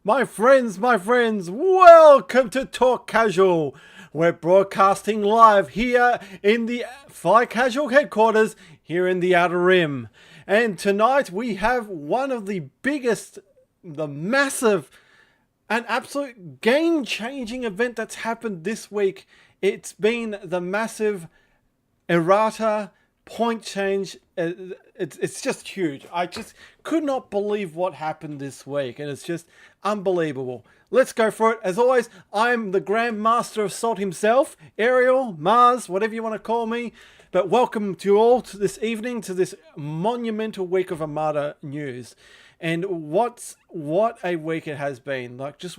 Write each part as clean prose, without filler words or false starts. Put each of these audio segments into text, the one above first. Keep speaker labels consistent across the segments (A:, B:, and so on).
A: My friends, welcome to Talk Casual. We're broadcasting live here in the Fly Casual headquarters here in the Outer Rim. And tonight we have one of the biggest, the massive, and absolute game-changing event that's happened this week. It's been the massive Errata point change. It's just huge. I just could not believe what happened this week, and it's just unbelievable. Let's go for it. As always, I'm the Grand Master of Salt himself, Ariel, Mars, whatever you want to call me. But welcome to all to this evening, to this monumental week of Armada news. And what a week it has been. Like, just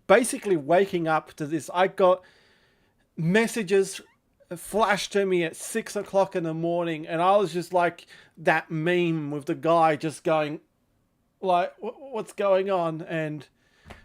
A: basically waking up to this. I got messages flashed to me at 6 o'clock in the morning, and I was just like that meme with the guy just going like, what's going on? And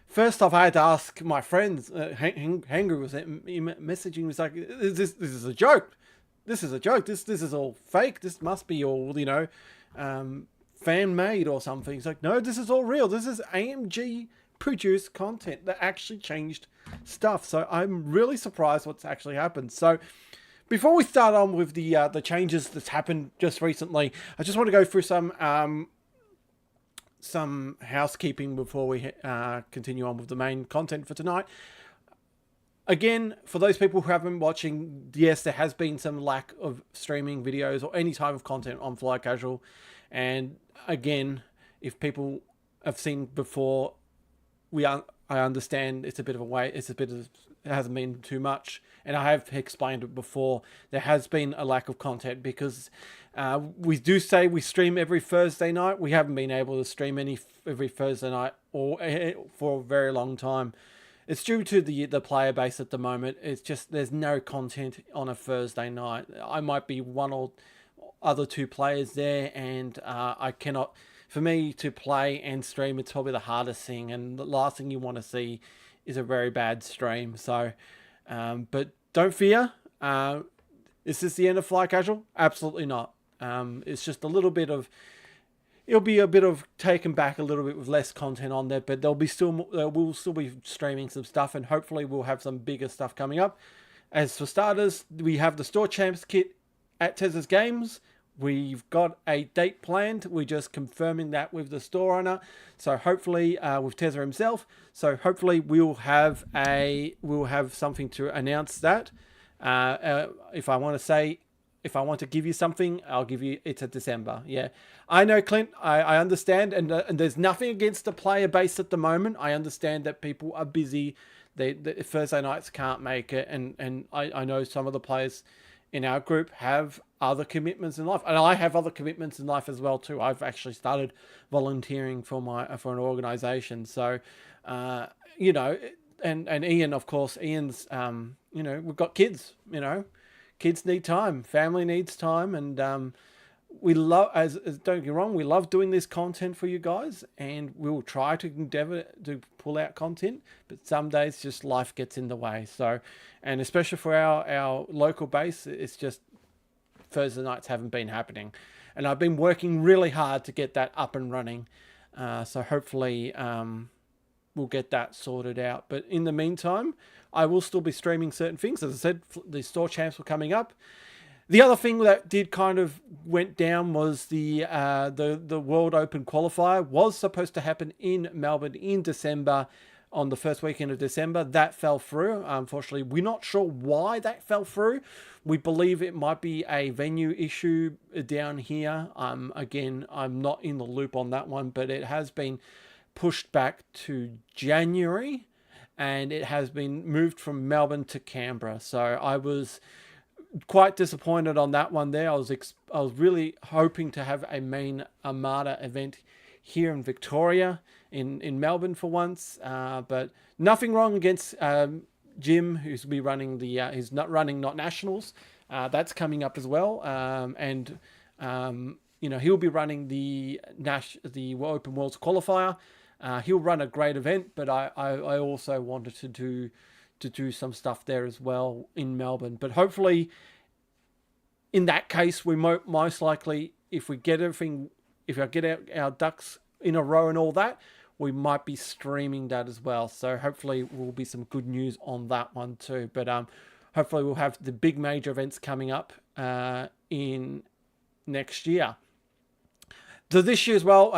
A: first off, I had to ask my friends. Hanger was messaging me, was like, this is a joke. This is a joke. This is all fake. This must be all, fan made or something. He's like, no, this is all real. This is AMG produced content that actually changed stuff. So I'm really surprised what's actually happened. So before we start on with the changes that's happened just recently, I just want to go through some housekeeping before we continue on with the main content for tonight. Again, for those people who have been watching, yes, there has been some lack of streaming videos or any type of content on Fly Casual. And again, if people have seen before, I understand it's a bit of a wait. It hasn't been too much. And I have explained it before. There has been a lack of content because we do say we stream every Thursday night. We haven't been able to stream every Thursday night or for a very long time. It's due to the player base at the moment. It's just there's no content on a Thursday night. I might be one or other two players there, and I cannot. For me to play and stream, it's probably the hardest thing, and the last thing you want to see is a very bad stream. So, but don't fear. Is this the end of Fly Casual? Absolutely not. It's just a little bit of. It'll be a bit of taken back a little bit with less content on there, but we'll still be streaming some stuff, and hopefully we'll have some bigger stuff coming up. As for starters, we have the Store Champs kit at Tez's Games. We've got a date planned. We're just confirming that with the store owner. So hopefully with Tezza himself. So hopefully we'll have something to announce that. If I want to give you something, I'll give you. It's at December. Yeah, I know, Clint. I understand, and there's nothing against the player base at the moment. I understand that people are busy. The Thursday nights can't make it, and I know some of the players in our group have other commitments in life, and I have other commitments in life as well too. I've actually started volunteering for an organization, so and Ian, of course, Ian's we've got kids, kids need time, family needs time, and we love, as don't get me wrong, we love doing this content for you guys, and we'll try to endeavor to pull out content, but some days just life gets in the way. So, and especially for our local base, it's just Thursday nights haven't been happening, and I've been working really hard to get that up and running. So hopefully we'll get that sorted out. But in the meantime, I will still be streaming certain things. As I said, the store champs were coming up. The other thing that did kind of went down was the World Open qualifier was supposed to happen in Melbourne in December, on the first weekend of December. That fell through. Unfortunately, we're not sure why that fell through. We believe it might be a venue issue down here. Again, I'm not in the loop on that one, but it has been pushed back to January, and it has been moved from Melbourne to Canberra. So I was quite disappointed on that one there. I was really hoping to have a main Armada event here in Victoria, in Melbourne for once, but nothing wrong against Jim, who's be running he's not running Not Nationals. That's coming up as well, and he'll be running the Open Worlds qualifier. He'll run a great event, but I also wanted to do some stuff there as well in Melbourne. But hopefully, in that case, we most likely, if I get our ducks in a row and all that, we might be streaming that as well. So hopefully will be some good news on that one too. But hopefully we'll have the big major events coming up in next year. So this year as well,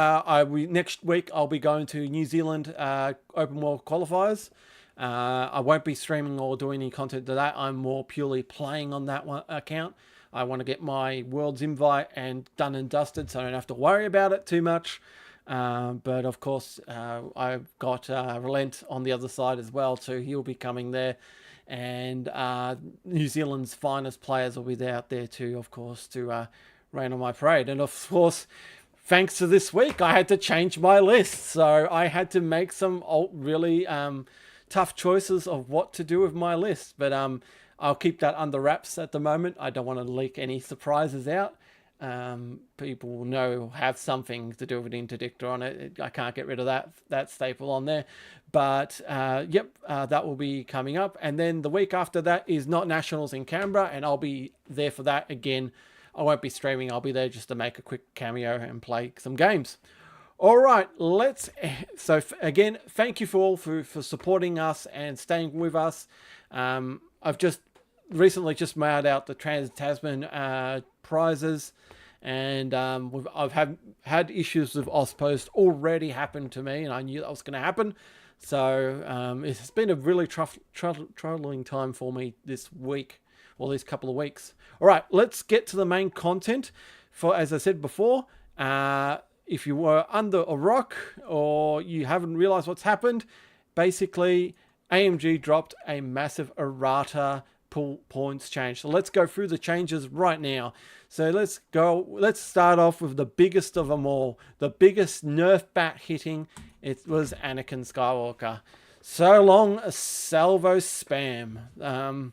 A: next week I'll be going to New Zealand Open World Qualifiers. I won't be streaming or doing any content to that. I'm more purely playing on that one account. I want to get my World's invite and done and dusted, so I don't have to worry about it too much. But of course, I've got Relent on the other side as well too. He'll be coming there, and New Zealand's finest players will be out there too, of course, to rain on my parade. And of course, thanks to this week, I had to change my list, so I had to make some really tough choices of what to do with my list. But I'll keep that under wraps at the moment. I don't want to leak any surprises out. People will know, have something to do with an interdictor on it. I can't get rid of that staple on there. But that will be coming up. And then the week after that is Not Nationals in Canberra, and I'll be there for that again. I won't be streaming. I'll be there just to make a quick cameo and play some games. All right, so again, thank you for supporting us and staying with us. I've just recently mailed out the Trans-Tasman prizes, and I've had issues with Ozpost already happen to me, and I knew that was going to happen. So it's been a really troubling time for me this week, or these couple of weeks. All right, let's get to the main content. As I said before, if you were under a rock or you haven't realized what's happened, basically AMG dropped a massive errata pool points change. So let's go through the changes right now. So let's start off with the biggest of them all. The biggest nerf bat hitting, it was Anakin Skywalker. So long, salvo spam.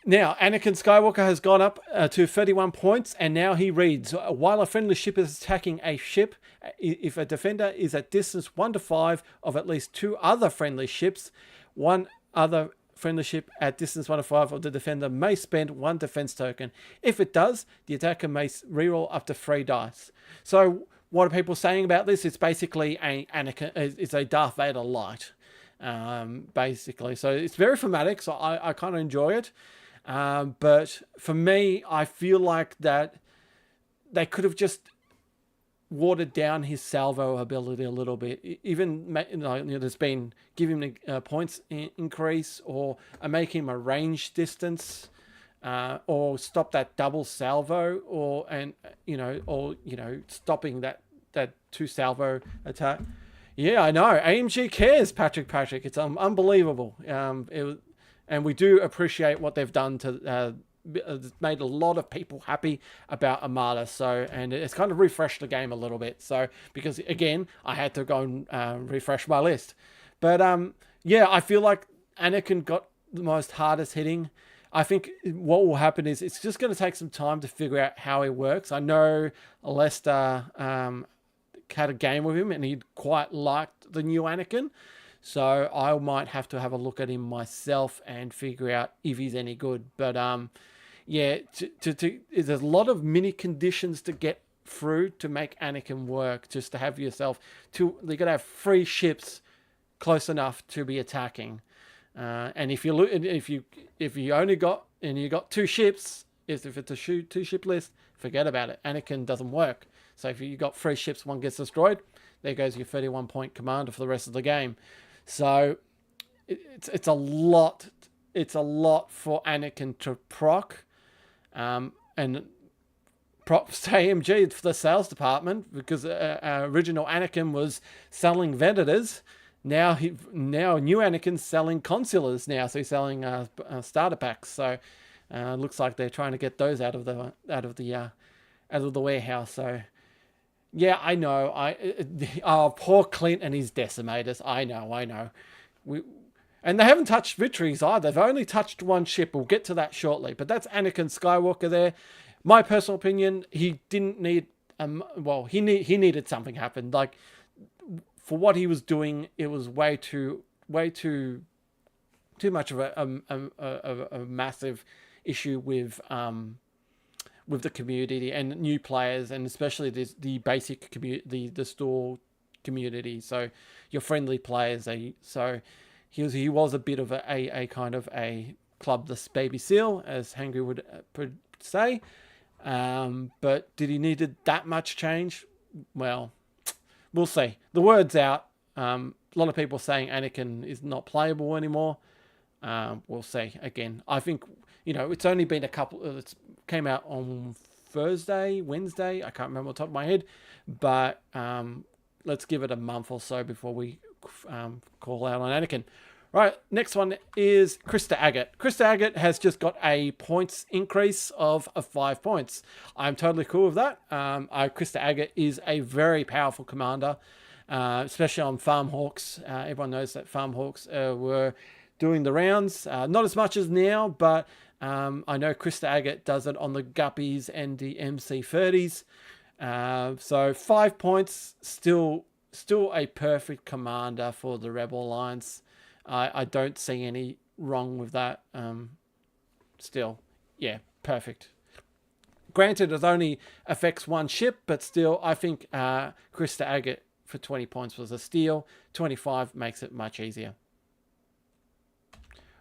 A: Now, Anakin Skywalker has gone up to 31 points, and now he reads, while a friendly ship is attacking a ship, if a defender is at distance 1 to 5 of at least 2 other friendly ships, one other friendly ship at distance 1 to 5 of the defender may spend 1 defense token. If it does, the attacker may reroll up to 3 dice. So what are people saying about this? It's basically it's a Darth Vader light, basically. So it's very thematic, so I kind of enjoy it. But for me, I feel like that they could have just watered down his salvo ability a little bit. Even there's been give him a points increase, or make him a range distance, or stop that double salvo, or stopping that 2 salvo attack. Yeah, I know AMG cares, Patrick. It's unbelievable. And we do appreciate what they've done to it's made a lot of people happy about Armada. So, and it's kind of refreshed the game a little bit. So, because again, I had to go and refresh my list. But yeah, I feel like Anakin got the most hardest hitting. I think what will happen is it's just going to take some time to figure out how he works. I know Lester had a game with him, and he quite liked the new Anakin. So I might have to have a look at him myself and figure out if he's any good. But yeah, there's a lot of mini conditions to get through to make Anakin work. Just to have yourself you got to have 3 ships close enough to be attacking. And if you only got 2 ships, if it's a 2 ship list, forget about it. Anakin doesn't work. So if you got 3 ships, 1 gets destroyed, there goes your 31 point commander for the rest of the game. So it's a lot. It's a lot for Anakin to proc, and props to AMG for the sales department, because original Anakin was selling Vendors. Now new Anakin's selling consulars now, so he's selling starter packs. So looks like they're trying to get those out of the warehouse. So. Yeah, I know. Poor Clint and his decimators. I know. And they haven't touched victories either. They've only touched 1 ship. We'll get to that shortly. But that's Anakin Skywalker there. My personal opinion, he didn't need. He needed something happen. Like, for what he was doing, it was way too much of a massive issue with the community and new players, and especially the basic community, the store community. So your friendly players. So he was a bit of a kind of a clubless baby seal, as Hangry would say. But did he needed that much change? Well, we'll see. The word's out. A lot of people saying Anakin is not playable anymore. We'll see. Again, I think, it's only been a couple. It came out on Thursday, Wednesday. I can't remember off the top of my head. But let's give it a month or so before we call out on Anakin. Right, next one is Krista Agate. Krista Agate has just got a points increase of 5 points. I'm totally cool with that. Krista Agate is a very powerful commander, especially on Farmhawks. Everyone knows that Farmhawks were doing the rounds. Not as much as now, but I know Krista Agate does it on the Guppies and the MC30s. So 5 points, still a perfect commander for the Rebel Alliance. I don't see any wrong with that. Still, yeah, perfect. Granted, it only affects one ship, but still, I think Krista Agate for 20 points was a steal. 25 makes it much easier.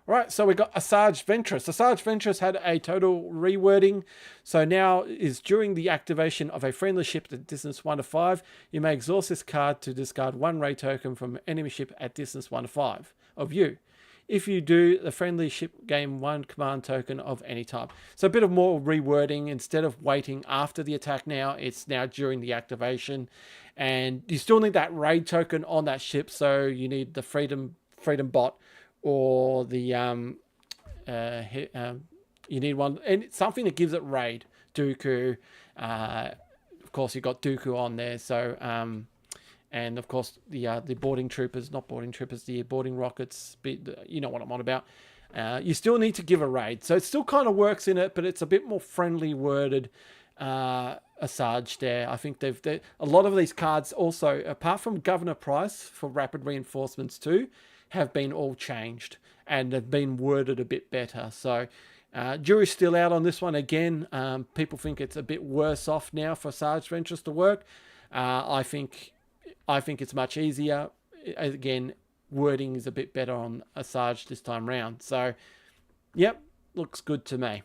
A: All right, so we got Asajj Ventress. Asajj Ventress had a total rewording. So now is during the activation of a friendly ship at distance 1 to 5, you may exhaust this card to discard 1 raid token from an enemy ship at distance 1 to 5 of you. If you do, the friendly ship gain 1 command token of any type. So a bit of more rewording. Instead of waiting after the attack now, it's now during the activation. And you still need that raid token on that ship, so you need the Freedom Bot, or the you need one, and something that gives it raid. Dooku, of course you've got Dooku on there, so and of course the boarding troopers, not boarding troopers, the boarding rockets, you know what I'm on about. You still need to give a raid, so it still kind of works in it, but it's a bit more friendly worded. Asajj there. I think they've a lot of these cards also, apart from Governor Price for rapid reinforcements too, have been all changed and have been worded a bit better. So jury's still out on this one again. People think it's a bit worse off now for Asajj Ventress to work. I think it's much easier. Again, wording is a bit better on Asajj this time round. So, yep, looks good to me.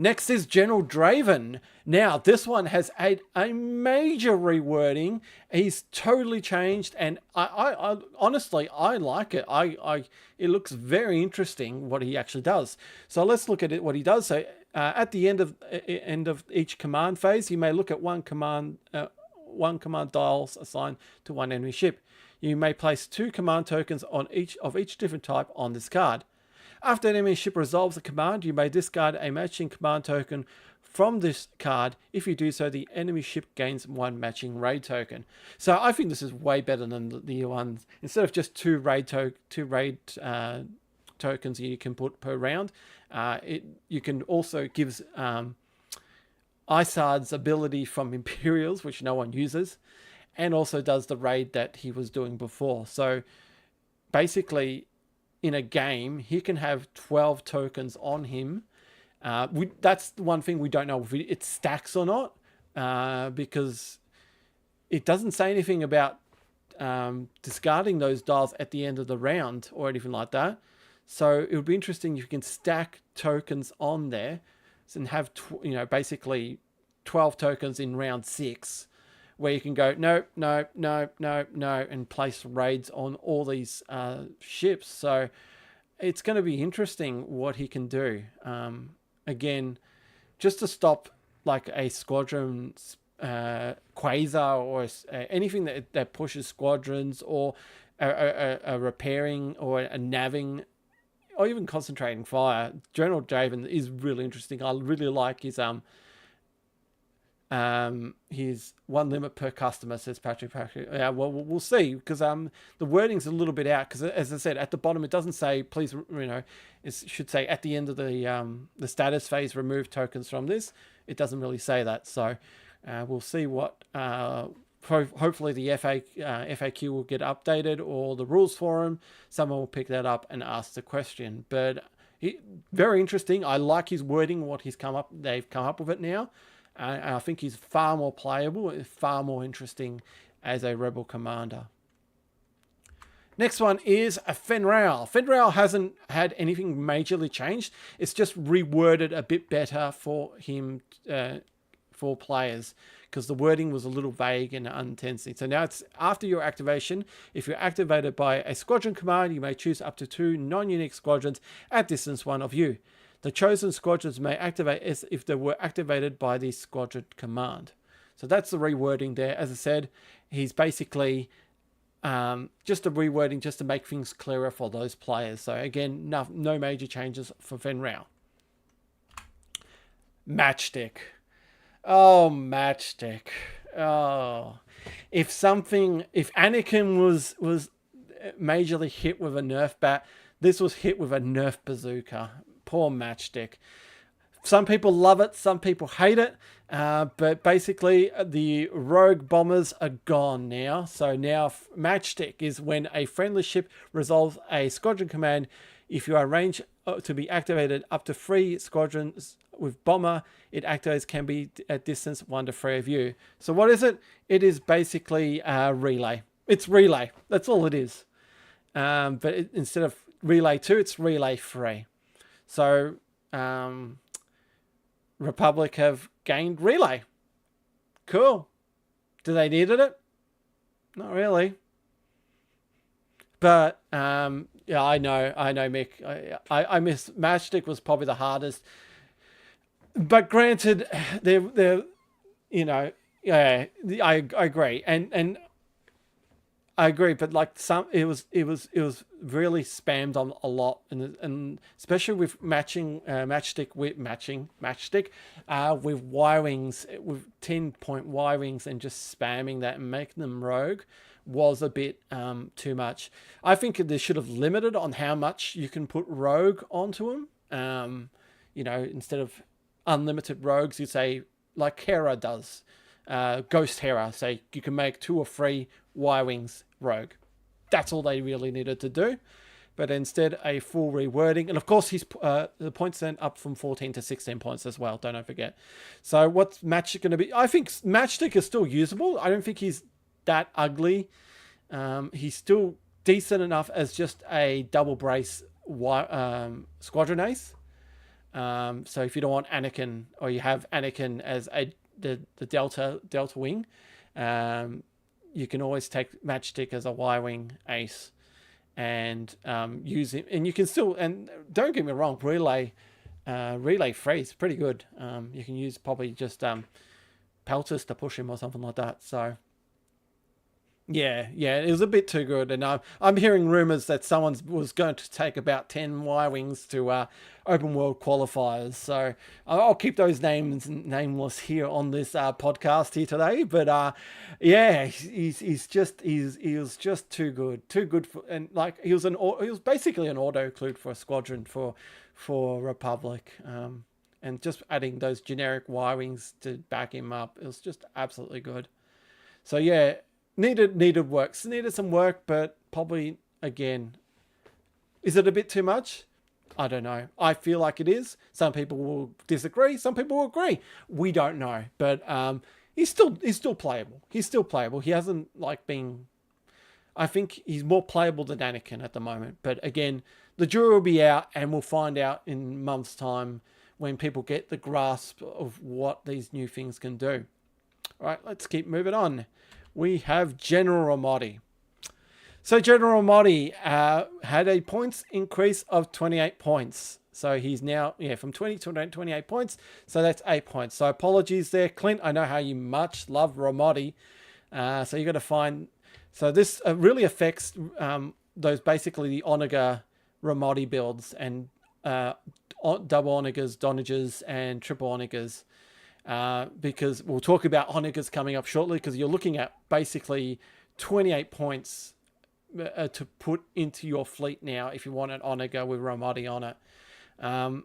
A: Next is General Draven. Now, this one has a major rewording. He's totally changed, and I honestly, I like it. It looks very interesting what he actually does. So let's look at it. What he does. So at the end of each command phase, you may look at one command dials assigned to one enemy ship. You may place 2 command tokens on each different type on this card. After an enemy ship resolves a command, you may discard a matching command token from this card. If you do so, the enemy ship gains 1 matching raid token. So I think this is way better than the ones. Instead of just 2 raid tokens you can put per round, you can also give Isard's ability from Imperials, which no one uses, and also does the raid that he was doing before. So basically, in a game, he can have 12 tokens on him. That's the one thing we don't know if it stacks or not, because it doesn't say anything about discarding those dials at the end of the round or anything like that. So it would be interesting if you can stack tokens on there and have basically 12 tokens in round 6, where you can go no, and place raids on all these ships. So it's going to be interesting what he can do. Again, just to stop like a squadron quasar or anything that pushes squadrons, or a repairing or a navving, or even concentrating fire. General Draven is really interesting. I really like his 1 limit per customer, says Patrick. Yeah, well, we'll see, because the wording's a little bit out, because as I said, at the bottom it doesn't say please, it should say at the end of the status phase, remove tokens from this. It doesn't really say that. So we'll see what hopefully the FAQ will get updated, or the rules forum, someone will pick that up and ask the question. But very interesting. I like his wording, what they've come up with it now. I think he's far more playable, far more interesting as a rebel commander. Next one is a Fenrail. Fenrail hasn't had anything majorly changed. It's just reworded a bit better for him, for players, because the wording was a little vague and unintensive. So now it's after your activation. If you're activated by a squadron command, you may choose up to 2 non-unique squadrons at distance 1 of you. The chosen squadrons may activate as if they were activated by the squadron command. So that's the rewording there. As I said, he's basically just a rewording just to make things clearer for those players. So again, no major changes for Fenrail. Matchstick. Oh, Matchstick. Oh, if Anakin was majorly hit with a Nerf bat, this was hit with a Nerf bazooka. Poor Matchstick. Some people love it, some people hate it, but basically the rogue bombers are gone now. So now Matchstick is when a friendly ship resolves a squadron command. If you arrange to be activated up to 3 squadrons with bomber, it activates can be at distance 1 to 3 of you. So what is it? It is basically relay. It's relay. That's all it is. But instead of relay 2, it's relay 3. So Republic have gained relay. Cool. Do they needed it? Not really. But yeah, I know, Mick. I miss Matchstick was probably the hardest. But granted, they're you know, yeah, I agree, and I agree. But like it was really spammed on a lot, and especially with matchstick with Y-wings, with 10-point Y-wings, and just spamming that and making them rogue was a bit too much. I think they should have limited on how much you can put rogue onto them. You know, instead of unlimited rogues, you say like Hera does, Ghost Hera. Say you can make 2 or 3 Y-wings rogue. That's all they really needed to do. But instead, a full rewording, and of course, he's the points then up from 14 to 16 points as well. Don't forget. So what's Matchstick going to be? I think Matchstick is still usable. I don't think he's that ugly. He's still decent enough as just a double brace squadron ace. So if you don't want Anakin, or you have Anakin as the Delta wing, you can always take Matchstick as a Y-wing ace and use him. And you can still, and don't get me wrong, relay 3 is pretty good. You can use probably just pelters to push him or something like that. So yeah, it was a bit too good. And I'm hearing rumors that someone was going to take about 10 Y-wings to open world qualifiers. So I'll keep those names nameless here on this podcast here today. But yeah, he was just too good for, and like he was basically an auto include for a squadron for Republic. And just adding those generic Y-wings to back him up, it was just absolutely good. So yeah. Needed work. Needed some work, but probably, again, is it a bit too much? I don't know. I feel like it is. Some people will disagree. Some people will agree. We don't know. But he's still playable. He's still playable. He hasn't been... I think he's more playable than Anakin at the moment. But again, the jury will be out, and we'll find out in months' time when people get the grasp of what these new things can do. All right, let's keep moving on. We have General Ramadi. So General Ramadi had a points increase of 28 points. So he's now, from 20 to 28 points. So that's 8 points. So apologies there, Clint. I know how you much love Ramadi. So you got to find... So this really affects those basically the Onaga Ramadi builds and double Onagas, Donagas, and triple Onagas. Because we'll talk about Onagas coming up shortly, because you're looking at basically 28 points to put into your fleet now if you want an Onaga with Ramadi on it.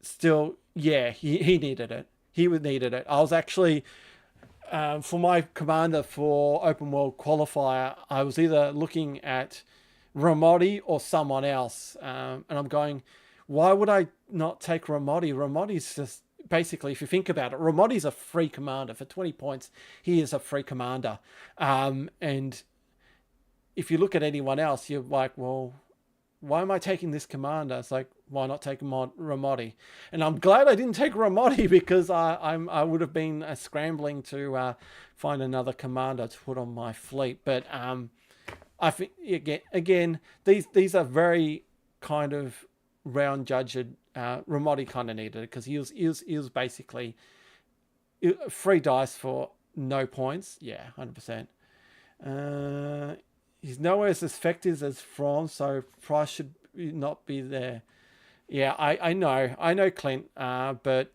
A: Still, yeah, he needed it. He needed it. I was actually, for my commander for Open World Qualifier, I was either looking at Ramadi or someone else. And I'm going, why would I not take Ramadi? Ramadi's just basically, if you think about it, Ramadi's a free commander. For 20 points, he is a free commander. And if you look at anyone else, you're like, well, why am I taking this commander? It's like, why not take Ramadi? And I'm glad I didn't take Ramadi, because I would have been scrambling to find another commander to put on my fleet. But I think again these are very kind of round judged. Ramadi kind of needed it, because he was basically free dice for no points. Yeah, 100%. He's nowhere as effective as Franz, so price should not be there. Yeah, I know, Clint, but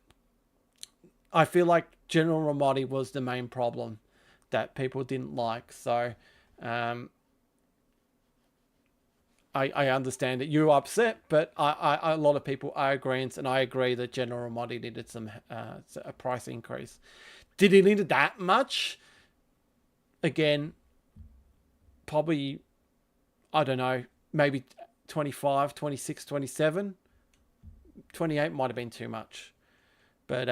A: I feel like General Ramadi was the main problem that people didn't like. So I understand that you're upset, but a lot of people are agreeing, and I agree that General Ramadi needed a price increase. Did he need it that much? Again, probably, I don't know, maybe 25, 26, 27. 28 might have been too much. But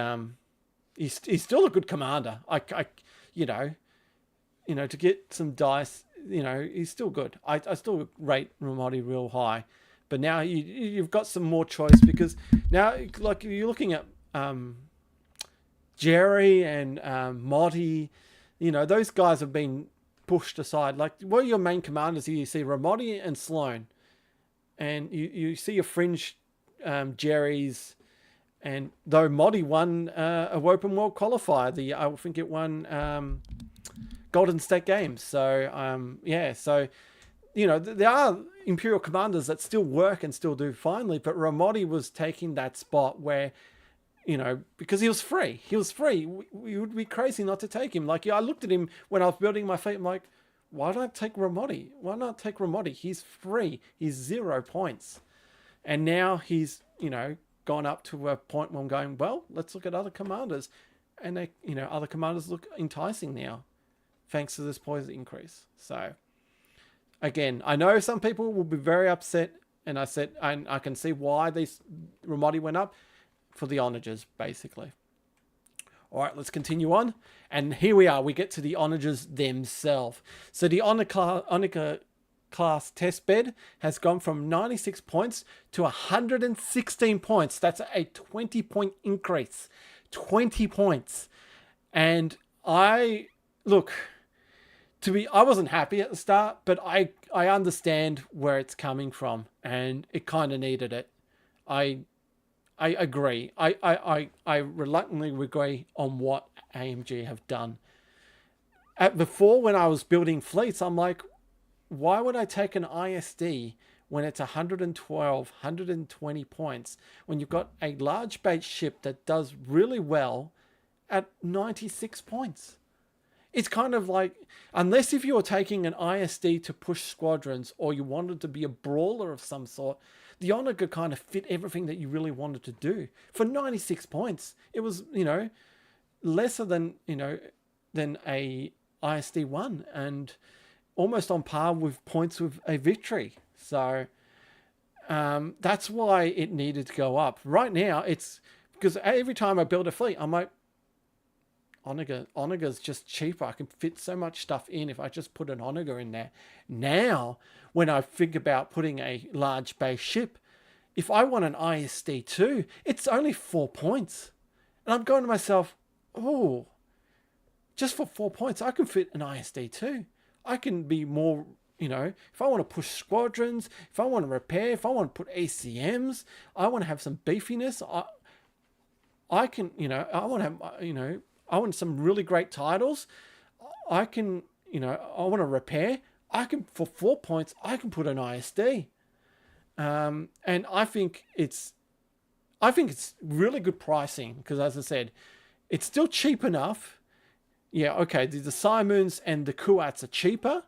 A: he's still a good commander. To get some dice, he's still good. I still rate Ramadi real high. But now you've got some more choice, because now, like, you're looking at Jerry and Motti. Those guys have been pushed aside. Like, what are your main commanders here? You see Ramadi and Sloan, and you see your fringe Jerry's, and though Motti won a open world qualifier, I think it won Golden State Games. So there are Imperial commanders that still work and still do finely, but Ramadi was taking that spot where, because he was free. He was free. We would be crazy not to take him. Like, I looked at him when I was building my fleet. I'm like, why don't I take Ramadi? Why not take Ramadi? He's free. He's 0 points. And now he's, gone up to a point where I'm going, well, let's look at other commanders. And they, other commanders look enticing now, thanks to this poison increase. So, again, I know some people will be very upset. And I can see why these Ramadi went up. For the onagers, basically. All right, let's continue on. And here we are. We get to the onagers themselves. So the onager class test bed has gone from 96 points to 116 points. That's a 20-point increase. 20 points. And I wasn't happy at the start, but I understand where it's coming from, and it kind of needed it. I agree. I reluctantly agree on what AMG have done. Before, when I was building fleets, I'm like, why would I take an AEST when it's 112, 120 points, when you've got a large base ship that does really well at 96 points? It's kind of like, unless if you're taking an AEST to push squadrons, or you wanted to be a brawler of some sort, the onager kind of fit everything that you really wanted to do. For 96 points, it was, lesser than a ISD1, and almost on par with points with a victory. So that's why it needed to go up. Right now, it's because every time I build a fleet, I'm like, Onager's just cheaper. I can fit so much stuff in if I just put an onager in there. Now, when I think about putting a large base ship, if I want an ISD2, it's only 4 points. And I'm going to myself, oh, just for 4 points, I can fit an ISD2. I can be more, if I want to push squadrons, if I want to repair, if I want to put ACMs, I want to have some beefiness. I can, I want to have, I want some really great titles. I can, I want to repair. For 4 points, I can put an ISD. And I think it's really good pricing, because, as I said, it's still cheap enough. Yeah, okay, the Simons and the Kuats are cheaper,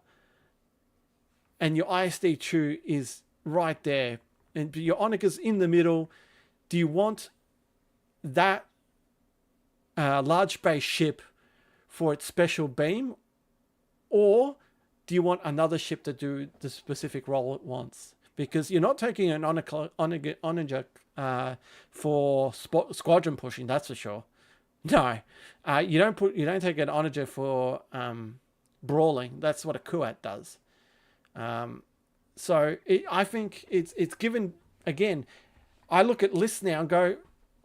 A: and your ISD2 is right there, and your Onager's in the middle. Do you want that large base ship for its special beam, or do you want another ship to do the specific role it wants? because you're not taking an onager for squadron pushing. That's for sure. No, you don't take an onager for brawling. That's what a Kuat does. So I think it's given again. I look at lists now and go,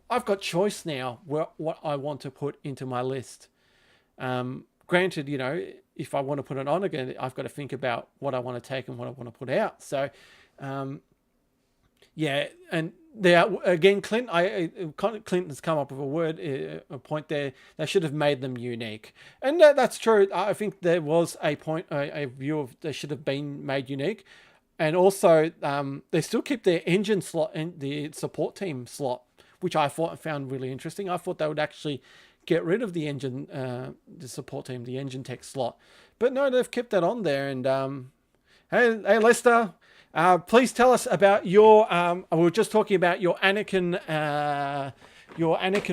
A: I've got choice now what I want to put into my list. Granted, if I want to put it on again, I've got to think about what I want to take and what I want to put out. So, yeah, and there again, Clint has come up with a point there. They should have made them unique, and that's true. I think there was a view of they should have been made unique, and also they still keep their engine slot and the support team slot, which I found really interesting. I thought they would actually get rid of the engine, the support team, the engine tech slot, but no, they've kept that on there. And hey, Lester. Please tell us about your. We were just talking about your Anakin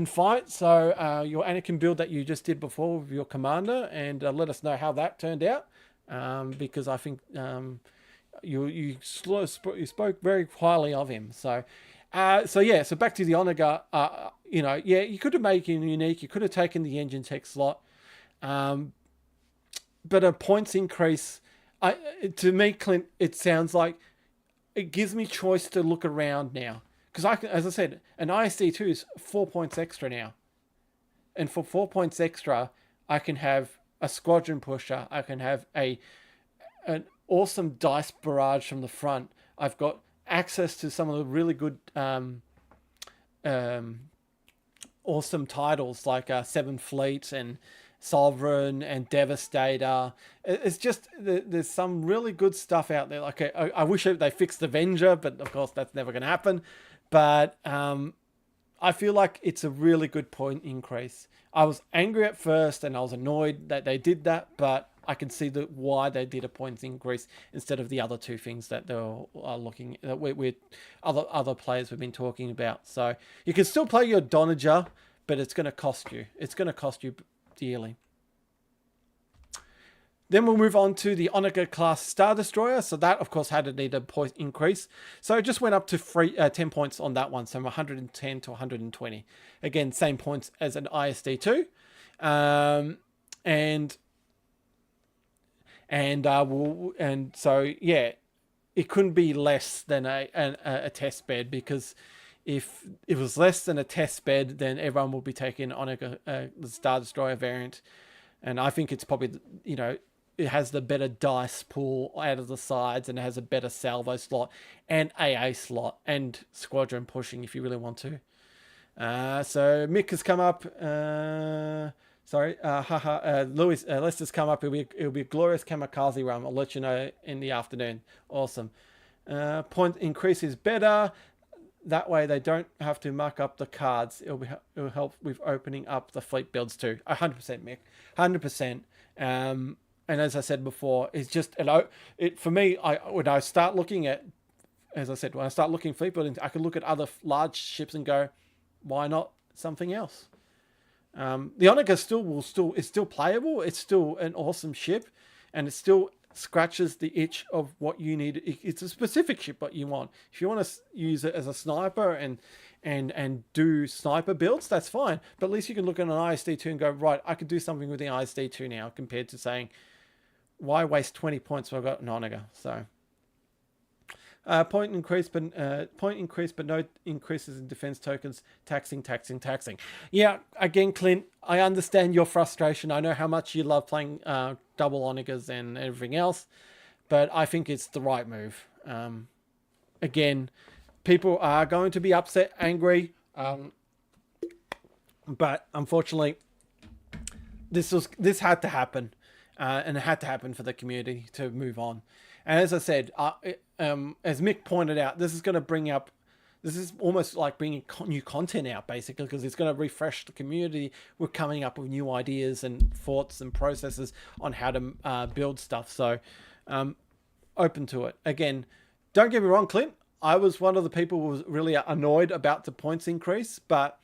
A: fight. So your Anakin build that you just did before with your commander, and let us know how that turned out. Because I think you spoke very highly of him. So yeah. So back to the Onaga. You could have made him unique. You could have taken the engine tech slot, but a points increase. To me, Clint, it sounds like it gives me choice to look around now. Because as I said, an ISD2 is 4 points extra now. And for 4 points extra, I can have a squadron pusher. I can have an awesome dice barrage from the front. I've got access to some of the really good awesome titles like Seven Fleet and Sovereign and Devastator. It's just there's some really good stuff out there. Like I wish they fixed Avenger, but of course that's never going to happen. But I feel like it's a really good point increase. I was angry at first and I was annoyed that they did that, but I can see why they did a points increase instead of the other two things that they are looking at with other players we've been talking about. So you can still play your Donager, but it's going to cost you. It's going to cost you dearly. Then we'll move on to the Onaga class Star Destroyer. So that, of course, had to need a point increase. So it just went up to 10 points on that one. So from 110 to 120. Again, same points as an ISD2. And so, yeah, it couldn't be less than a test bed, because if it was less than a test bed, then everyone will be taking Onaga, the Star Destroyer variant. And I think it's probably, it has the better dice pool out of the sides, and it has a better salvo slot and AA slot and squadron pushing if you really want to. So Mick has come up. Louis, Lester's come up. It'll be a glorious kamikaze run. I'll let you know in the afternoon. Awesome. Point increase is better. That way they don't have to mark up the cards. It'll help with opening up the fleet builds too. 100%, Mick. 100%. And as I said before, it's just for me. When I start looking at, as I said, when I start looking fleet building, I can look at other large ships and go, why not something else? The Onaga is still playable. It's still an awesome ship, and it still scratches the itch of what you need. It's a specific ship what you want. If you want to use it as a sniper and do sniper builds, that's fine. But at least you can look at an ISD2 and go, right, I could do something with the ISD2 now, compared to saying, why waste 20 points when I've got an Onaga? So point increase, but no increases in defense tokens. Taxing. Yeah, again, Clint, I understand your frustration. I know how much you love playing double Onagas and everything else, but I think it's the right move. Again, people are going to be upset, angry, but unfortunately, this had to happen, and it had to happen for the community to move on. And as I said, as Mick pointed out, this is almost like bringing new content out, basically, because it's going to refresh the community. We're coming up with new ideas and thoughts and processes on how to build stuff. So open to it. Again, don't get me wrong, Clint. I was one of the people who was really annoyed about the points increase, but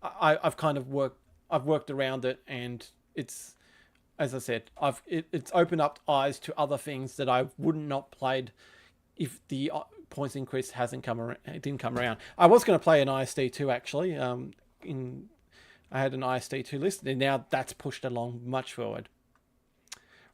A: I've worked around it, and it's, as I said, it's opened up eyes to other things that I would not played if the points increase hasn't come around. It didn't come around. I was going to play an ISD2 actually. I had an ISD2 list, and now that's pushed along much forward.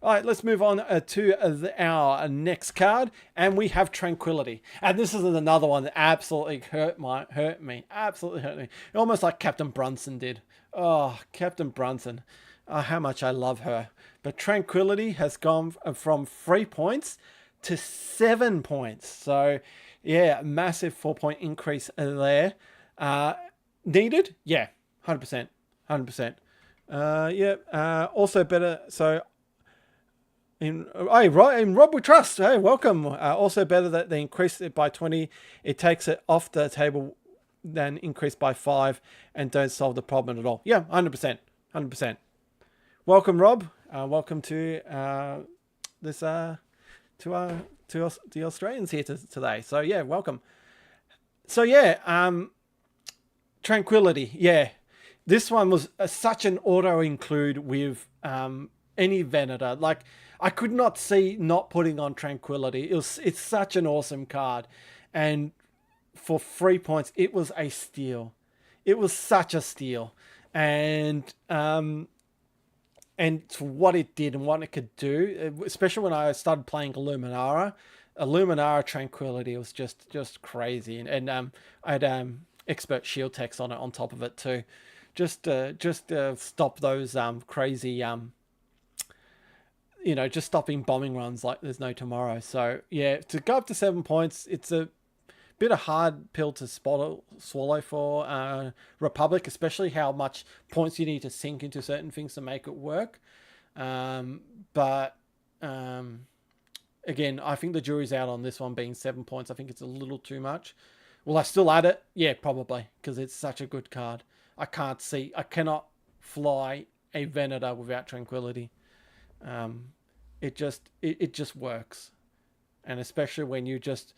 A: All right, let's move on to our next card, and we have Tranquility. And this is another one that absolutely hurt me. Absolutely hurt me. Almost like Captain Brunson did. Oh, Captain Brunson. Oh, how much I love her. But Tranquility has gone from 3 points to 7 points. So, yeah, massive 4-point increase there. Needed? Yeah, 100%. 100%. Also better. So, in Rob we trust. Hey, welcome. Also better that they increased it by 20. It takes it off the table, then increase by 5, and don't solve the problem at all. Yeah, 100%. 100%. Welcome, Rob. Welcome to the Australians here today. So yeah, welcome. So yeah, Tranquility. Yeah, this one was such an auto include with any Venator. Like, I could not see not putting on Tranquility. It's such an awesome card, and for 3 points, it was a steal. It was such a steal, and for what it did and what it could do, especially when I started playing Illuminara Tranquility was just crazy, and I had expert shield text on it on top of it too, just stop those crazy just stopping bombing runs like there's no tomorrow. So yeah, to go up to 7 points, it's a bit of hard pill to swallow for Republic, especially how much points you need to sink into certain things to make it work. But again, I think the jury's out on this one being 7 points. I think it's a little too much. Will I still add it? Yeah, probably, because it's such a good card. I cannot fly a Venator without Tranquility. It just works, and especially when you just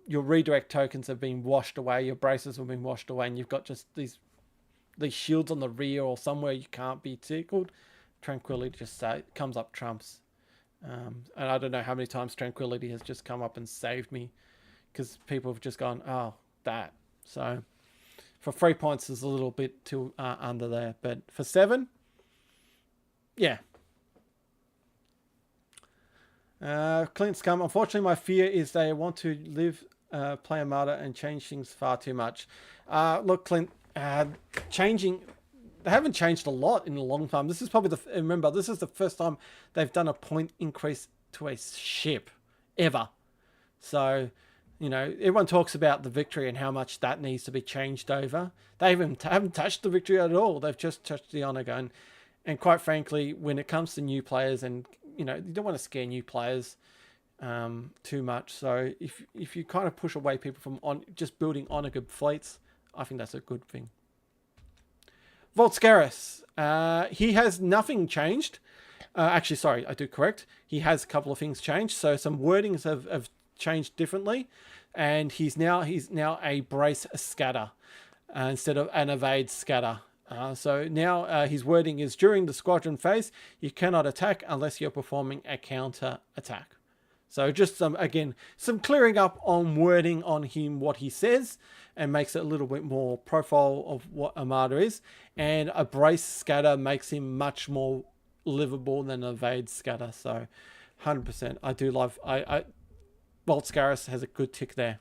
A: your redirect tokens have been washed away, your braces have been washed away, and you've got just these shields on the rear or somewhere you can't be tickled. Tranquility just comes up trumps, and I don't know how many times Tranquility has just come up and saved me, because people have just gone, oh, that. So for 3 points is a little bit too under there, but for 7, yeah. Clint's come. Unfortunately, my fear is they want to play Armada and change things far too much. Look, Clint, changing. They haven't changed a lot in a long time. This is probably remember, this is the first time they've done a point increase to a ship ever. So, everyone talks about the victory and how much that needs to be changed over. They haven't touched the victory at all. They've just touched the honor gun. And quite frankly, when it comes to new players, and you don't want to scare new players too much. So if you kind of push away people from just building honor good fleets, I think that's a good thing. Volscaris, he has nothing changed. Actually, sorry, I do correct. He has a couple of things changed. So some wordings have changed differently, and he's now a brace scatter instead of an evade scatter. So now his wording is, during the squadron phase, you cannot attack unless you're performing a counter attack. So just some clearing up on wording on him, what he says, and makes it a little bit more profile of what Armada is. And a brace scatter makes him much more livable than an evade scatter. So 100%. I do love, Volscaris has a good tick there.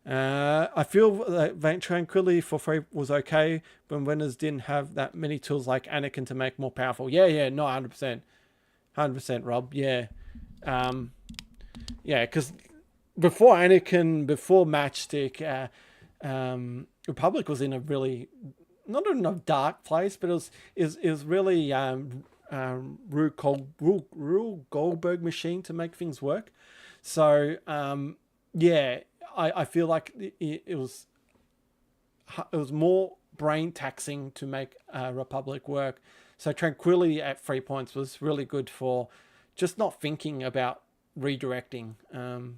A: I feel that Tranquility for 3 was okay when winners didn't have that many tools like Anakin to make more powerful. Yeah, no, 100%. 100%, Rob, yeah. Because before Anakin, before Matchstick, Republic was in a really, not in a dark place, but it was really Rule Goldberg machine to make things work. So, yeah, I feel like it was more brain taxing to make Republic work. So Tranquility at 3 points was really good for just not thinking about redirecting.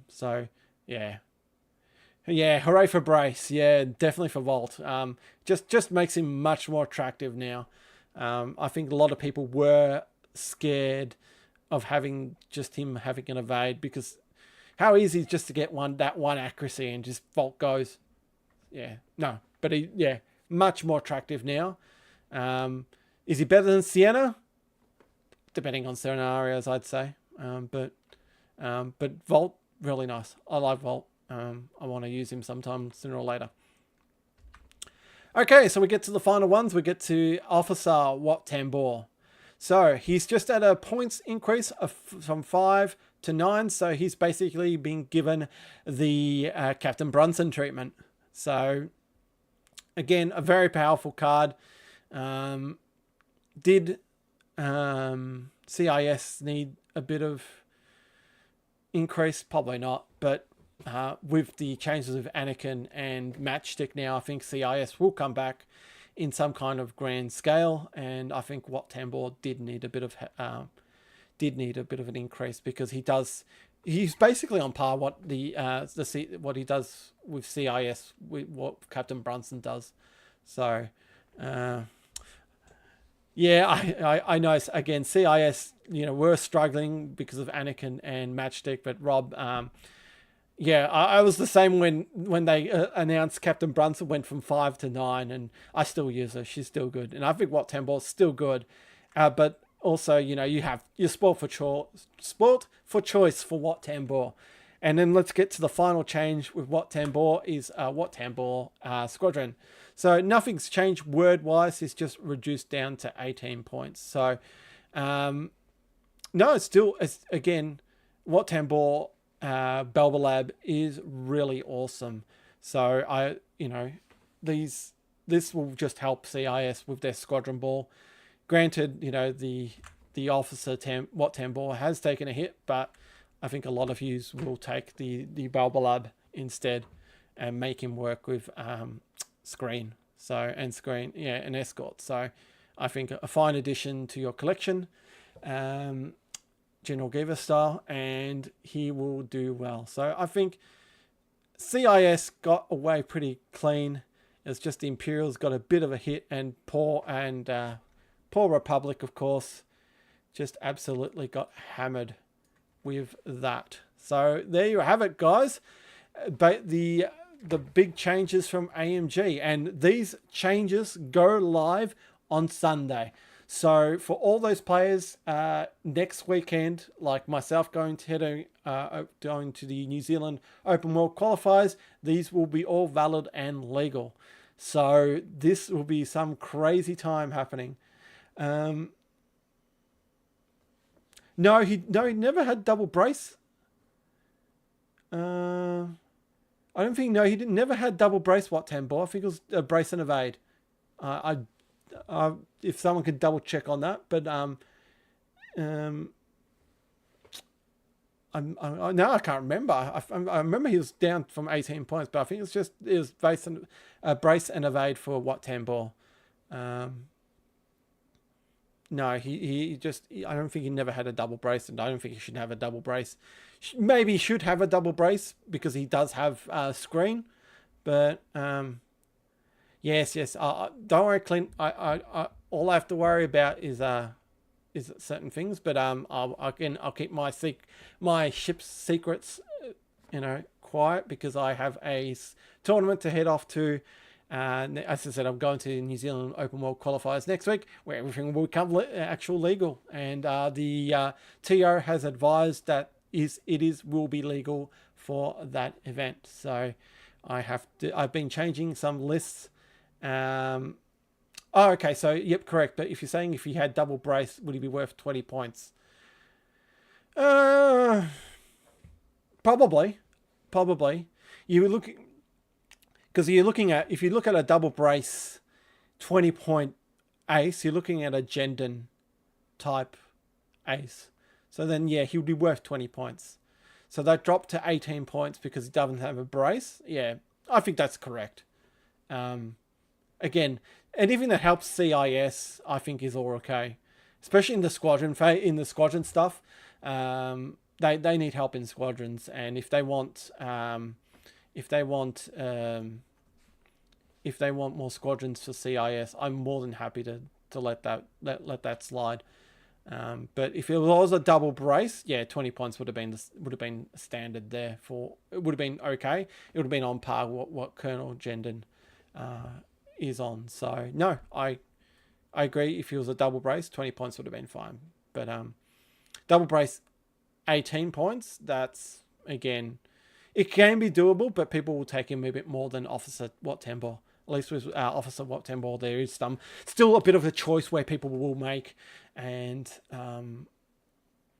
A: So yeah, hooray for Brace. Yeah, definitely for Volt. Just makes him much more attractive now. I think a lot of people were scared of having him having an evade, because how easy is just to get that one accuracy and just Volt goes. Yeah, no, but yeah, much more attractive now. Is he better than Sienna? Depending on scenarios, I'd say. But Volt, really nice. I like Volt. I want to use him sometime sooner or later. Okay, so we get to the final ones. We get to Officer Wat Tambor. So he's just at a points increase from 5 to 9. So he's basically been given the Captain Brunson treatment. So again, a very powerful card. Did CIS need a bit of increase? Probably not. But with the changes of Anakin and Matchstick now, I think CIS will come back in some kind of grand scale, and I think Wat Tambor did need a bit of an increase, because he's basically on par what what he does with CIS with what Captain Brunson does. So yeah, I know, again, CIS, we're struggling because of Anakin and Matchstick, but Rob, yeah, I was the same when they announced Captain Brunson went from 5 to 9, and I still use her. She's still good. And I think Wat Tambor is still good. But also, you have your sport for choice for Wat Tambor. And then let's get to the final change with Wat Tambor is Wat Tambor Squadron. So nothing's changed word-wise. It's just reduced down to 18 points. So, no, it's again, Wat Tambor Belbalab is really awesome. So this will just help CIS with their squadron ball. Granted, the officer Wat Tambor has taken a hit, but I think a lot of you will take the Belbalab instead and make him work with screen. And escort. So I think a fine addition to your collection. General Giver style, and he will do well. So I think CIS got away pretty clean. It's just the Imperials got a bit of a hit, and poor Republic, of course, just absolutely got hammered with that. So there you have it, guys. But the big changes from AMG, and these changes go live on Sunday. So for all those players, next weekend, like myself going to the New Zealand Open World Qualifiers, these will be all valid and legal. So this will be some crazy time happening. No, he never had double brace. I don't think, no, he never had double brace Wat Tambor. I think it was a brace and evade. If someone could double check on that, but no, I can't remember. I remember he was down from 18 points, but I think it was brace and evade for Wat Tambor. No, he I don't think he never had a double brace, and I don't think he should have a double brace. Maybe he should have a double brace because he does have screen, but yes. Don't worry, Clint. I all I have to worry about is certain things, but I'll keep my ship's secrets, quiet, because I have a tournament to head off to. As I said, I'm going to New Zealand Open World Qualifiers next week, where everything will become actual legal, and the TO has advised that will be legal for that event. So I've been changing some lists. Okay, so yep, correct. But if you're saying if he had double brace, would he be worth 20 points? Probably. You were looking, because if you look at a double brace 20-point ace, you're looking at a Jendon type ace. So then, yeah, he would be worth 20 points. So that dropped to 18 points because he doesn't have a brace. Yeah, I think that's correct. Again, anything that helps CIS, I think, is all okay, especially in the squadron stuff. They need help in squadrons, and if they want more squadrons for CIS, I'm more than happy to let that slide. But if it was a double brace, yeah, 20 points would have been standard there for. It would have been okay. It would have been on par with what Colonel Jendon is on. So no, I agree. If it was a double brace, 20 points would have been fine. But double brace, 18 points. That's again, it can be doable, but people will take him a bit more than Officer Wat Tambor. At least with Officer Wat Tambor, there is still a bit of a choice where people will make, and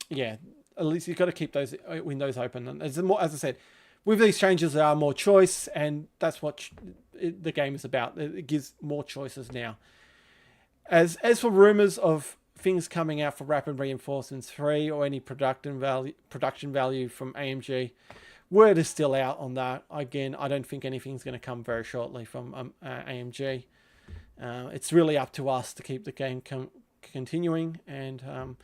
A: yeah, at least you've got to keep those windows open. And as I said, with these changes, there are more choice, and that's what the game is about. It gives more choices now. As for rumors of things coming out for Rapid Reinforcements 3 or any production value from AMG, word is still out on that. Again, I don't think anything's going to come very shortly from AMG. It's really up to us to keep the game continuing, and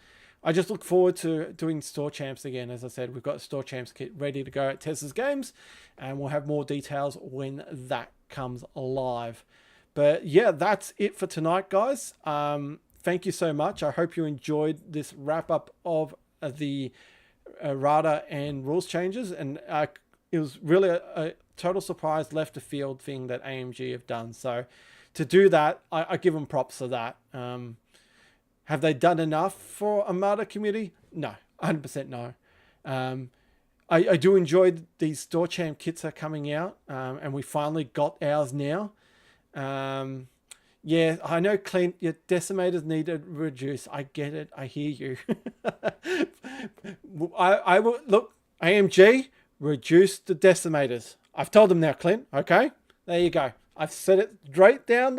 A: I just look forward to doing Store Champs again. As I said, we've got a Store Champs kit ready to go at Tessa's Games, and we'll have more details when that comes live. But yeah, that's it for tonight, guys. Thank you so much. I hope you enjoyed this wrap-up of the Errata and rules changes, and it was really a total surprise left of field thing that AMG have done. So to do that, I give them props for that. Have they done enough for Armada community? No, 100% no. I do enjoy these Store Champ kits are coming out, and we finally got ours now. Yeah, I know, Clint, your decimators need to reduce. I get it. I hear you. I will look, AMG, reduce the decimators. I've told them now, Clint. Okay, there you go. I've said it straight down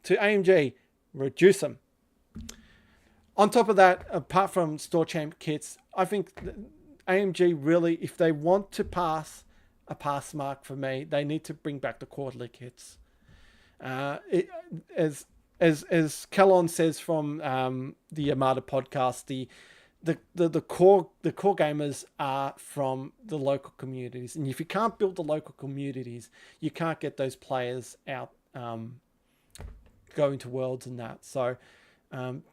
A: to AMG. Reduce them. On top of that, apart from Store Champ kits, I think AMG really, if they want to pass a pass mark for me, they need to bring back the quarterly kits. As Callon says from the Armada podcast, the core gamers are from the local communities, and if you can't build the local communities, you can't get those players out going to Worlds and that. So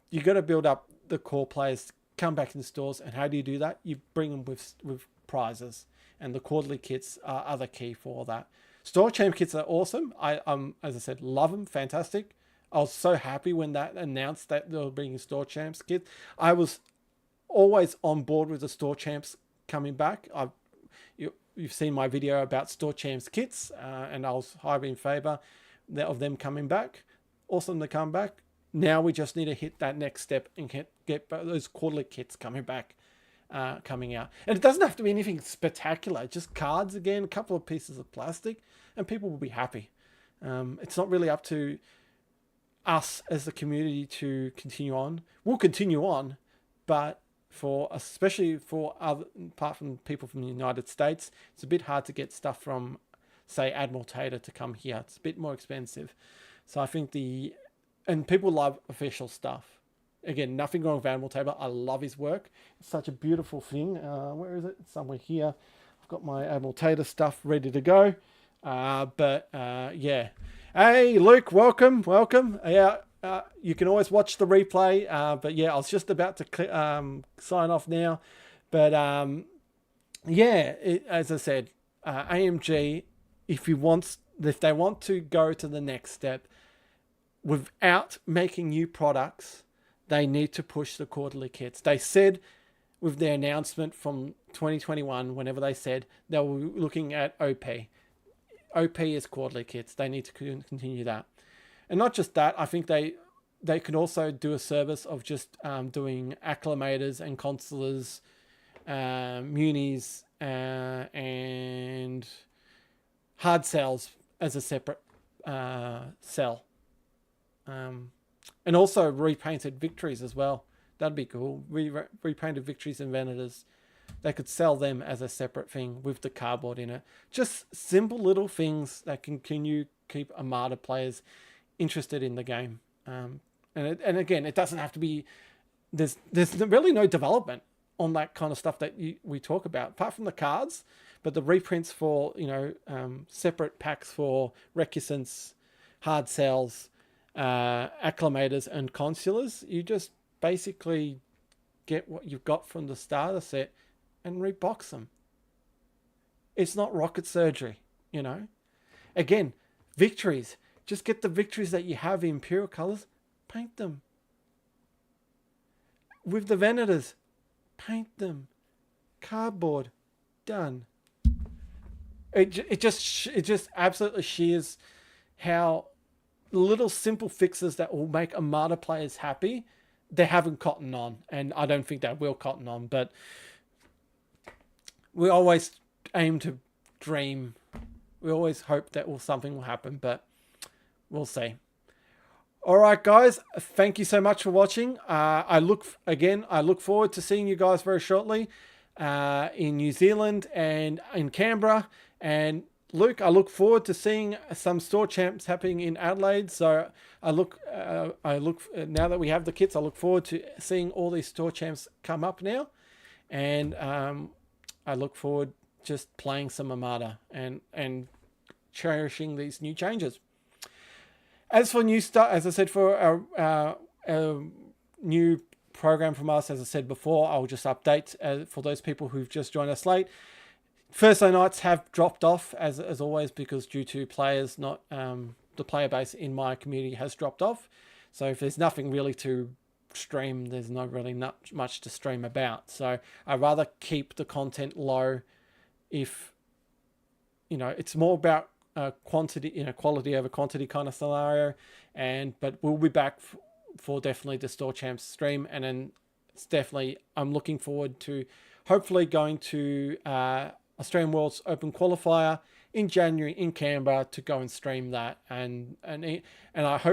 A: you got to build up the core players, come back in the stores, and how do you do that? You bring them with prizes, and the quarterly kits are the key for that. Store Champ kits are awesome. I as I said, love them, fantastic. I was so happy when that announced that they were bringing Store Champs kit. I was always on board with the Store Champs coming back. You've seen my video about Store Champs kits, and I was highly in favour of them coming back. Awesome to come back. Now we just need to hit that next step and get those quarterly kits coming back. Coming out, and it doesn't have to be anything spectacular, just cards again, a couple of pieces of plastic, and people will be happy. It's not really up to us as the community to continue on. We'll continue on, but especially for other, apart from people from the United States, it's a bit hard to get stuff from, say, Admiral Tater to come here. It's a bit more expensive. So I think and people love official stuff. Again, nothing wrong with Admiral Tabor. I love his work. It's such a beautiful thing. Where is it? It's somewhere here. I've got my Admiral Tater stuff ready to go. Yeah. Hey, Luke, welcome. Yeah, you can always watch the replay. But yeah, I was just about to sign off now. But yeah, as I said, AMG, if they want to go to the next step without making new products, they need to push the quarterly kits. They said with their announcement from 2021, whenever they said they were looking at OP. OP is quarterly kits. They need to continue that. And not just that, I think they could also do a service of just doing acclimators and consulars, munis, and hard cells as a separate cell. And also repainted victories as well. That'd be cool. Repainted victories and Venators. They could sell them as a separate thing with the cardboard in it. Just simple little things that continue keep Armada players interested in the game. And again, it doesn't have to be. There's really no development on that kind of stuff that we talk about, apart from the cards. But the reprints for separate packs for recusants, hard cells, acclimators and consulars, you just basically get what you've got from the starter set and rebox them. It's not rocket surgery, you know. Again, victories. Just get the victories that you have in Imperial colors, paint them. With the Venators, paint them. Cardboard, done. It just absolutely shears how little simple fixes that will make Armada players happy, they haven't cottoned on, and I don't think they will cotton on, but we always aim to dream. We always hope that something will happen, but we'll see. All right, guys, thank you so much for watching. I look forward to seeing you guys very shortly in New Zealand and in Canberra. And Luke, I look forward to seeing some store champs happening in Adelaide. So I look now that we have the kits, I look forward to seeing all these store champs come up now, and I look forward just playing some Armada and cherishing these new changes. As for new stuff, as I said, for a new program from us, as I said before, I'll just update for those people who've just joined us late. Thursday nights have dropped off as always, because due to players not the player base in my community has dropped off. So if there's nothing really to stream, there's not much to stream about. So I'd rather keep the content low. If it's more about quantity, quality over quantity kind of scenario. But we'll be back for definitely the store champs stream, and then it's definitely I'm looking forward to hopefully going to Australian Worlds Open Qualifier in January in Canberra to go and stream that, and I've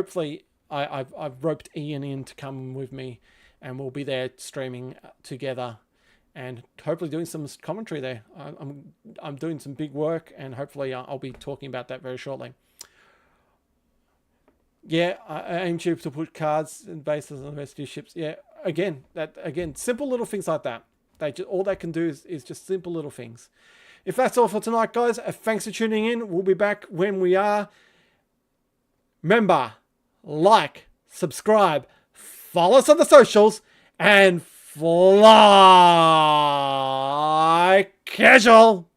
A: roped Ian in to come with me, and we'll be there streaming together, and hopefully doing some commentary there. I'm doing some big work, and hopefully I'll be talking about that very shortly. Yeah, I aim to put cards and bases on the rest of your ships. Yeah, again, simple little things like that. All they can do is just simple little things. If that's all for tonight, guys, thanks for tuning in. We'll be back when we are. Remember, like, subscribe, follow us on the socials, and fly casual.